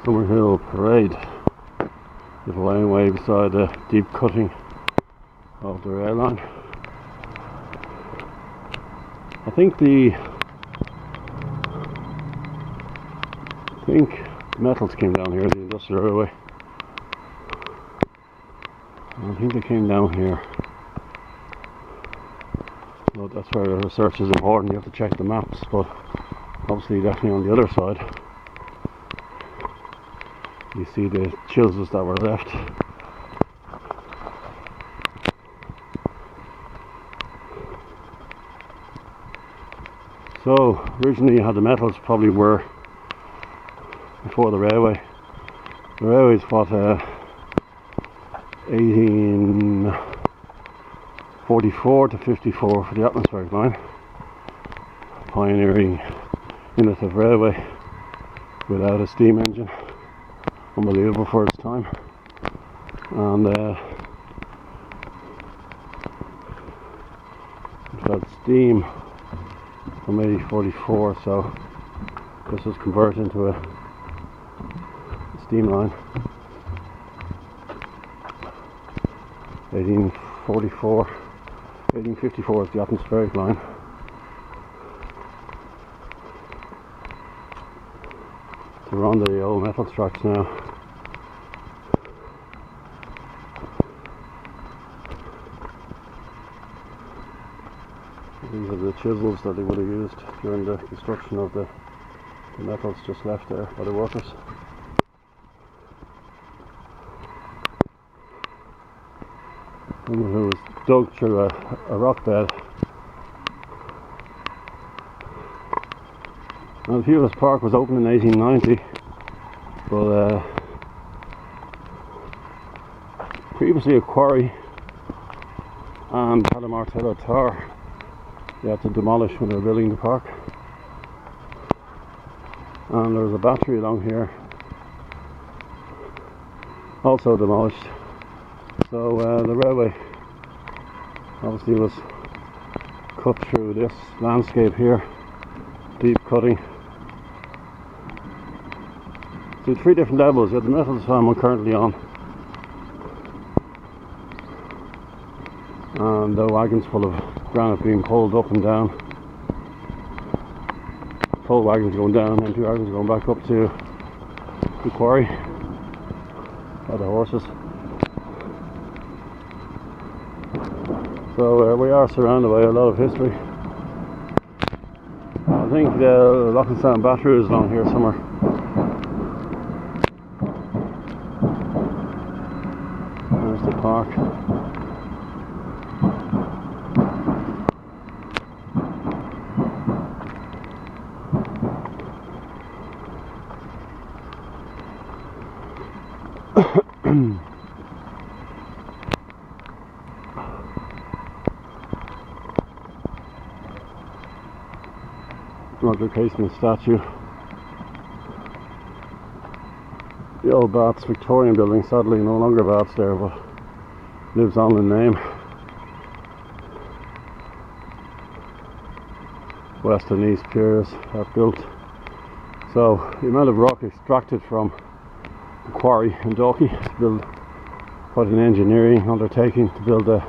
Summerhill Parade. There's a laneway beside the deep cutting of the rail line. I think the metals came down here, the industrial railway. I think they came down here. So that's where the research is important. You have to check the maps, but obviously definitely on the other side you see the chisels that were left. So originally you had the metals probably were before the railway. The railway is what 1844 to 54 for the atmospheric line. Pioneering innovative railway without a steam engine. Unbelievable for its time. And it had steam from 1844, so this was converted into a steam line. 1854 is the atmospheric line. So we're on the old metal tracks now. These are the chisels that they would have used during the construction of the metals just left there by the workers. Someone who was dug through a rock bed. Now, the Fuels Park was opened in 1890, but previously a quarry and had a martello tar they had to demolish when they were building the park. And there was a battery along here, also demolished. So the railway obviously was cut through this landscape here, deep cutting. So 3 different levels. You have the metals farm I'm currently on, and the wagons full of granite being pulled up and down. Full wagons going down and 2 wagons going back up to the quarry by the horses. So we are surrounded by a lot of history. I think the Laoghaire battery is along here somewhere. There's the park. Roger Casement statue. The old Baths Victorian building, sadly no longer Baths there, but lives on in name. West and East piers are built. So the amount of rock extracted from the quarry in Dalkey to build quite an engineering undertaking to build a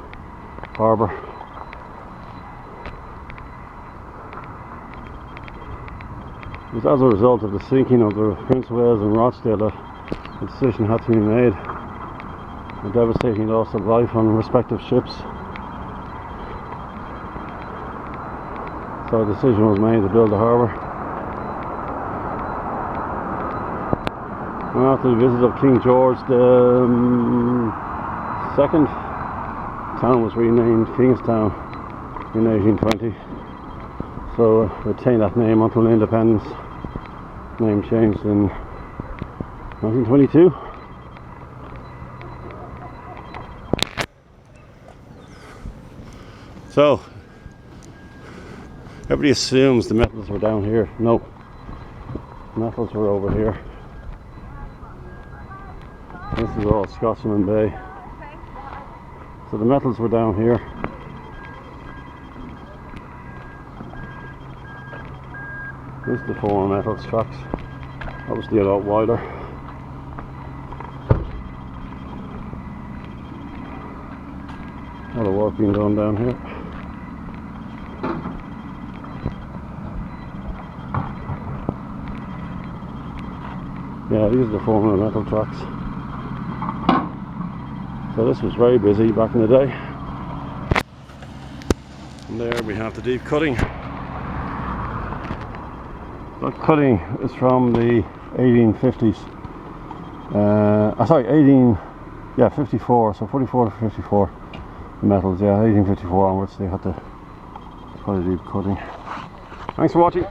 harbour. It was as a result of the sinking of the Prince of Wales and Rochdale that the decision had to be made. A devastating loss of life on respective ships. So a decision was made to build a harbour. And after the visit of King George the second, town was renamed Kingstown in 1820. So retained that name until independence. Name changed in 1922. So everybody assumes the metals were down here. No, metals were over here. This is all Scotsman Bay. So the metals were down here. This is the former metals tracks. Obviously a lot wider. A lot of work being done down here. Yeah, these are the former metal tracks. So this was very busy back in the day. And there we have the deep cutting. That cutting is from the 1850s. Sorry, 54, so 44 to 54 metals, yeah, 1854 onwards they had to put a deep cutting. Thanks for watching.